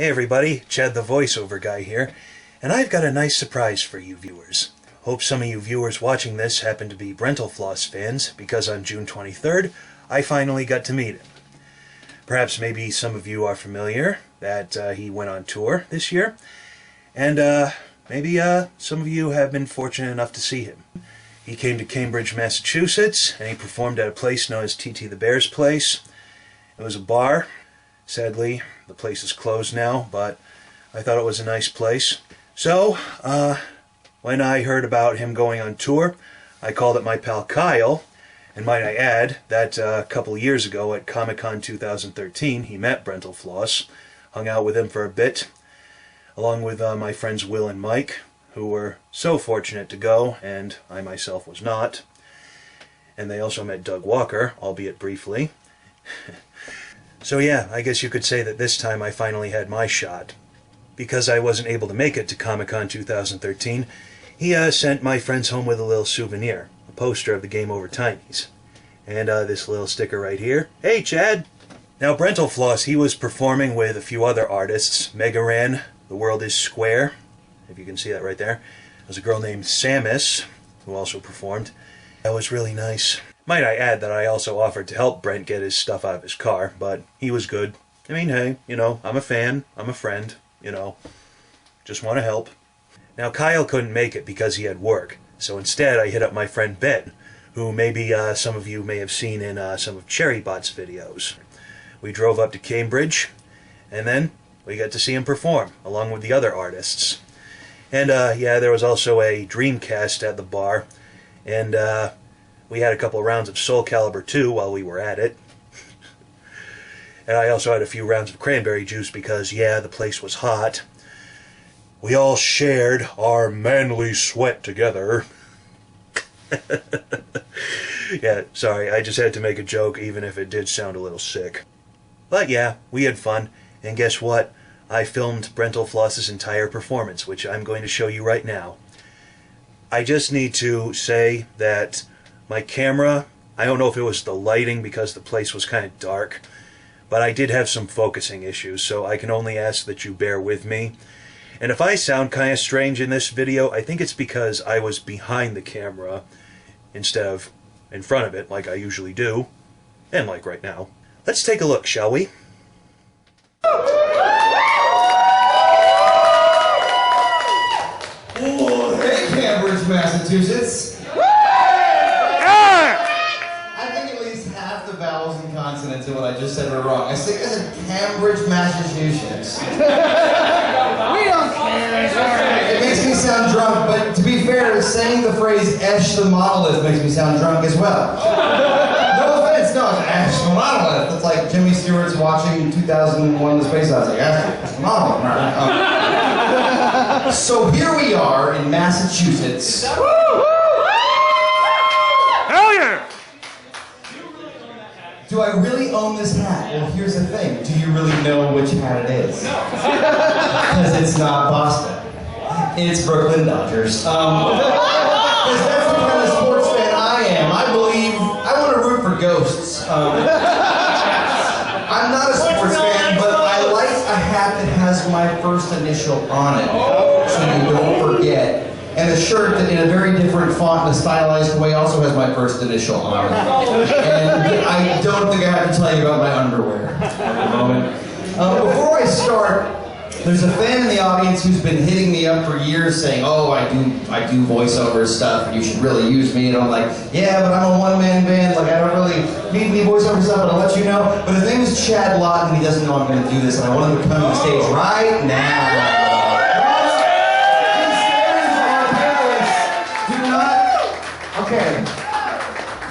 Hey everybody, Chad the voiceover guy here, and I've got a nice surprise for you viewers. Hope some of you viewers watching this happen to be Brentalfloss fans, because on June 23rd, I finally got to meet him. Perhaps maybe some of you are familiar that he went on tour this year, and maybe some of you have been fortunate enough to see him. He came to Camebridge, Massachusetts, and he performed at a place known as TT the Bear's Place. It was a bar. Sadly, the place is closed now, but I thought it was a nice place. So, when I heard about him going on tour, I called up my pal Kyle, and might I add that a couple of years ago at Comic-Con 2013, he met Brentalfloss, hung out with him for a bit, along with my friends Will and Mike, who were so fortunate to go, and I myself was not. And they also met Doug Walker, albeit briefly. So yeah, I guess you could say that this time I finally had my shot. Because I wasn't able to make it to Comic-Con 2013, he sent my friends home with a little souvenir, a poster of the Game Over Tinies. And this little sticker right here. Hey Chad! Now Brentalfloss, he was performing with a few other artists. Mega Ran, The World is Square, if you can see that right there. There's a girl named Samus, who also performed. That was really nice. Might I add that I also offered to help Brent get his stuff out of his car, but he was good. I mean, hey, you know, I'm a fan, I'm a friend, you know, just want to help. Now, Kyle couldn't make it because he had work, so instead I hit up my friend Ben, who maybe some of you may have seen in some of Cherrybot's videos. We drove up to Camebridge, and then we got to see him perform, along with the other artists. And yeah, there was also a Dreamcast at the bar, and we had a couple of rounds of Soulcalibur II while we were at it. And I also had a few rounds of cranberry juice because, yeah, the place was hot. We all shared our manly sweat together. Yeah, sorry, I just had to make a joke even if it did sound a little sick. But yeah, we had fun, and guess what? I filmed Brentalfloss's entire performance, which I'm going to show you right now. I just need to say that my camera, I don't know if it was the lighting because the place was kind of dark, but I did have some focusing issues, so I can only ask that you bear with me. And if I sound kind of strange in this video, I think it's because I was behind the camera instead of in front of it like I usually do, and like right now. Let's take a look, shall we? Oh, hey, Camebridge, Massachusetts. Vowels and consonants in what I just said were wrong. I said Camebridge, Massachusetts. We don't care. It makes me sound drunk, but to be fair, saying the phrase Esh the Monolith makes me sound drunk as well. No offense, no, it's Esh the Monolith. It's like Jimmy Stewart's watching 2001 The Space Odyssey. Esh the Monolith. So here we are in Massachusetts. Hell yeah! Do I really own this hat? Well, here's the thing. Do you really know which hat it is? Because it's not Boston. It's Brooklyn Dodgers. Because that's the kind of sports fan I am. I believe, I want to root for ghosts. I'm not a sports fan, but I like a hat that has my first initial on it. So you don't forget. And a shirt that in a very different font and a stylized way also has my first initial on it. And I don't think I have to tell you about my underwear at the moment. Before I start, there's a fan in the audience who's been hitting me up for years saying, oh, I do voiceover stuff and you should really use me. And I'm like, yeah, but I'm a one-man band, like I don't really need any voiceover stuff, but I'll let you know. But his name is Chad Lott and he doesn't know I'm going to do this and I want him to come to the stage right now. Okay.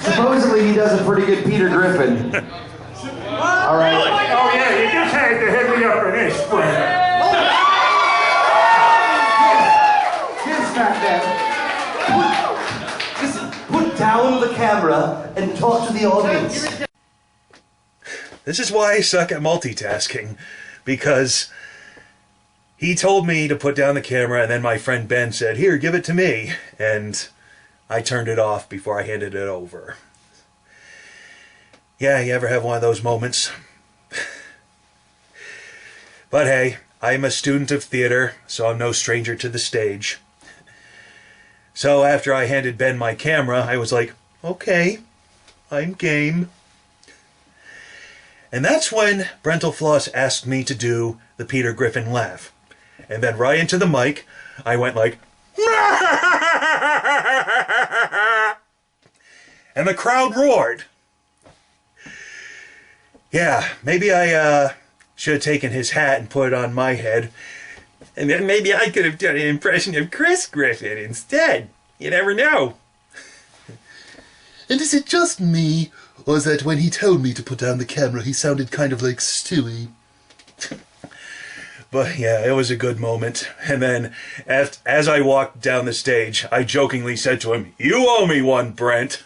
Supposedly he does a pretty good Peter Griffin. All right. Oh yeah, you just had to hit me up in this spring. Here's Fat Man. Listen, put down the camera and talk to the audience. This is why I suck at multitasking, because he told me to put down the camera and then my friend Ben said, here, give it to me, and I turned it off before I handed it over. Yeah, you ever have one of those moments? But hey, I'm a student of theater, so I'm no stranger to the stage. So after I handed Ben my camera, I was like, okay, I'm game. And that's when Brentalfloss asked me to do the Peter Griffin laugh. And then right into the mic, I went like, and the crowd roared. Yeah, maybe I should have taken his hat and put it on my head. And then maybe I could have done an impression of Chris Griffin instead. You never know. And is it just me, or is that when he told me to put down the camera, he sounded kind of like Stewie? But yeah, it was a good moment. And then, as I walked down the stage, I jokingly said to him, "You owe me one, Brent."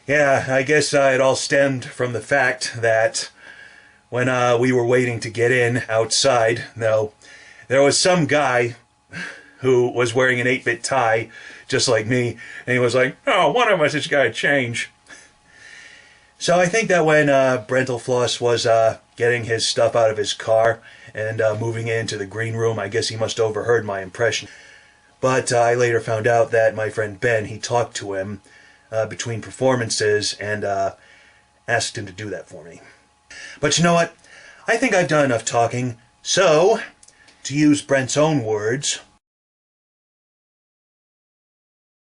Yeah, I guess it all stemmed from the fact that when we were waiting to get in outside, there was some guy who was wearing an 8-bit tie, just like me, and he was like, "Oh, one of us has got to change." So I think that when Brentalfloss was getting his stuff out of his car and moving into the green room, I guess he must have overheard my impression. But I later found out that my friend Ben, he talked to him between performances and asked him to do that for me. But you know what? I think I've done enough talking. So, to use Brent's own words...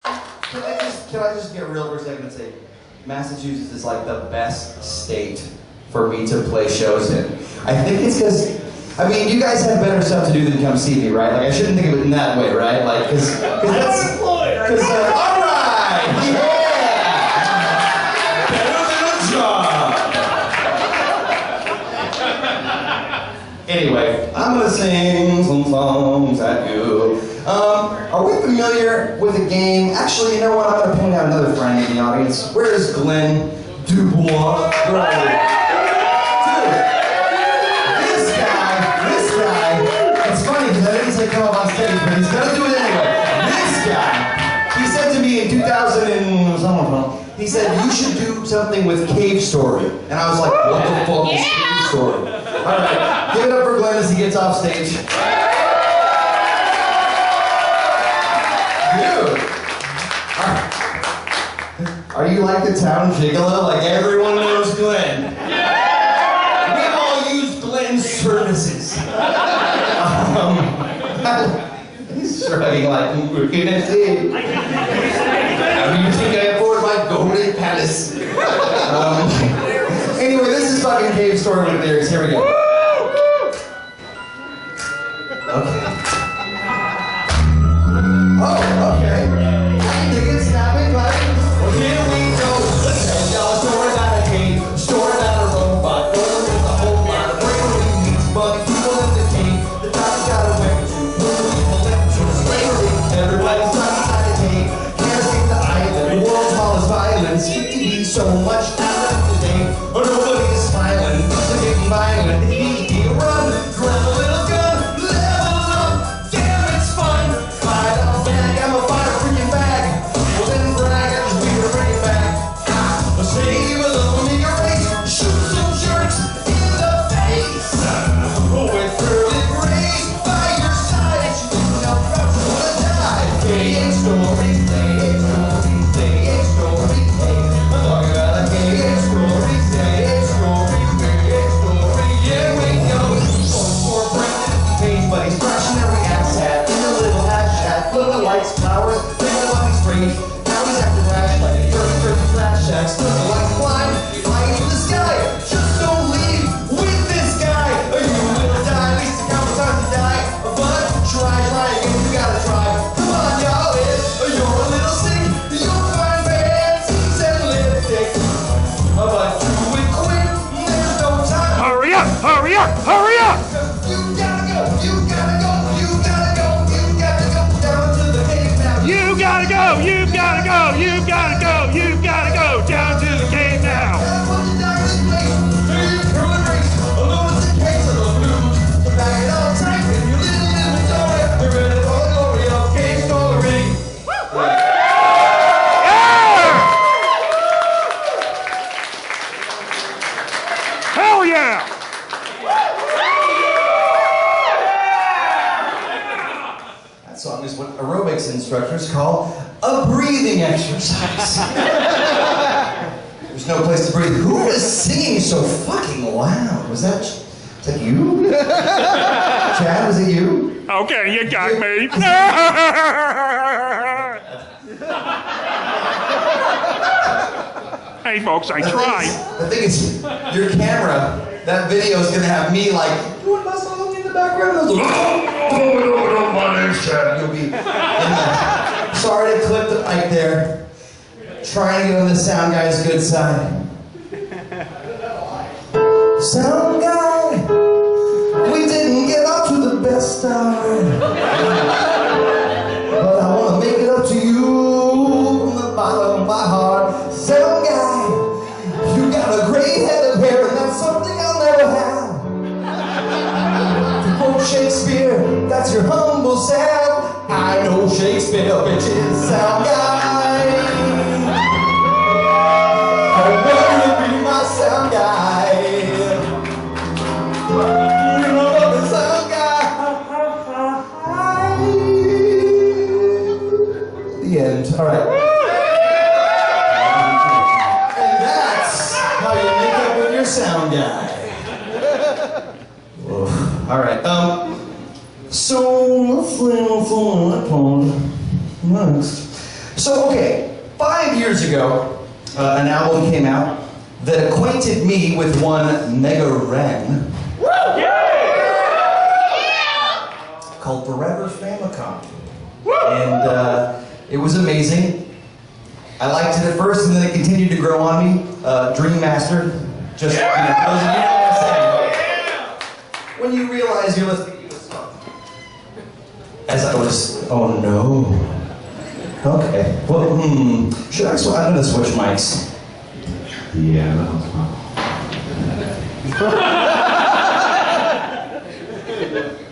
Can I just get real for a second and say, Massachusetts is like the best state for me to play shows in. I think it's because, I mean, you guys have better stuff to do than come see me, right? Like, I shouldn't think of it in that way, right? Like, because that's... Because, all right! Yeah! Better than a job! Anyway, I'm gonna sing some songs at you. Are we familiar with a game? Actually, you know what? I'm going to point out another friend in the audience. Where is Glenn Dubois? Right. Dude, this guy, it's funny because I didn't say come up on stage, but he's going to do it anyway. This guy, he said to me in 2000 and something, he said, you should do something with Cave Story. And I was like, what the fuck is Cave Story? All right, give it up for Glenn as he gets off stage. Dude, are you like the town gigolo? Like everyone knows Glenn. We've all used Glenn's services. He's shrugging like, we're gonna see. How do you think I afford my golden palace? Anyway, this is fucking Cave Story with lyrics. Here we go. Okay. Oh, okay. Tickets, snapping, clapping. Well, here we go. Let's tell y'all a story about a cave, a story about a robot, going with a whole lot of bravery meets bug people in the cave. The doctor got away to put the people left to slavery. Everybody's stuck inside the cave. Can't escape the island. The world's smallest violence. Seem to be so much talent today. But nobody is smiling. Things are getting violent. Easy to run. Grab a little gun. Level up. Damn, it's fun. Fight off bag. I'm a fire freaking bag. Well then brag. I just beat her bring it back. I'll save a little nigga race. Shoot some jerks in the face. With early grace by your side. You know I'm gonna die. Gay story, gay story, gay story, gay. I'm talking about a gay story, gay story, gay story. Yeah, we go. Going for Brendan, page, but he's brushing every ass hat in a little hat shack. Full of lights, flowers, thinking about these strings. Now he's acting rash like a dirty flash shack. Still the lights blind, flying to the sky. Just don't leave with this guy, or you will die. At least a couple times to die. But try again, you gotta try. Come on, y'all, you're a little sick. You'll find fancies and lipstick. But do it quick, there's no time. Hurry up! Hurry up! Hurry up! You gotta go, you gotta go, you gotta go, you gotta go down to the cave now. You gotta go! You gotta go! You gotta go! You gotta go down to the cave now! Gotta put the die in this place. Do your curling race. Alone is the case of the blues. So back it all tight in your little inventory. We're ready for the glory of Cave Story. Hell yeah! instructors call a breathing exercise. There's no place to breathe. Who is singing so fucking loud? Was that you? Chad, was it you? Okay, you got me. Hey, folks, I tried. The thing is, your camera, that video is gonna have me like doing my song in the background. I was like, oh, my name's Chad. You'll be in there. Sorry to clip the mic there. Trying to get on the sound guy's good side. Sound guy, we didn't get off to the best start. But I want to make it up to you from the bottom of my heart. Sound guy, you got a great head of hair, and that's something I'll never have. To quote Shakespeare, that's your humble sound. I know Shakespeare, bitches. Sound guy, I want you to be my sound guy. You know the sound guy. The end. All right. And that's how you make up with your sound guy. All right. So let's next. So okay, 5 years ago, an album came out that acquainted me with one Mega Ren called Forever Famicom, and it was amazing. I liked it at first, and then it continued to grow on me. Dreammaster, just those of you know what I'm saying. When you realize you're listening to this song, as I was, oh no. Okay. Well, should I? I'm gonna switch mics. Yeah, that was fun.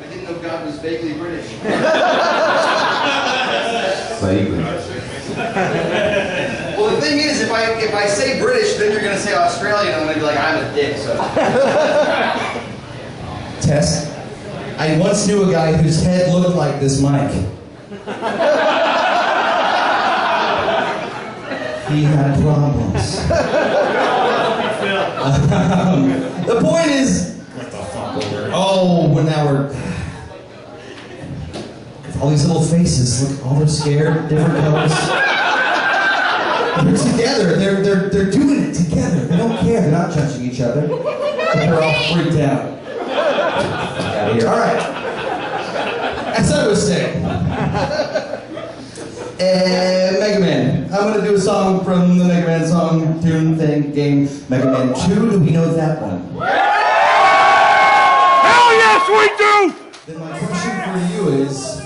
I didn't know God was vaguely British. Vaguely. Well, the thing is, if I say British, then you're gonna say Australian, and I'm gonna be like, I'm a dick. So. Test. I once knew a guy whose head looked like this mic. He had problems. The point is, what the fuck over? Oh, but now we're all these little faces. Look, all they're scared, different colors. They're together. They're doing it together. They don't care. They're not judging each other. But they're all freaked out. Get out of here. All right. As I was saying. Mega Man. I'm gonna do a song from the Mega Man song, tune, thing, game, Mega Man 2. Do we know that one? Hell yes, we do! Then my question for you is,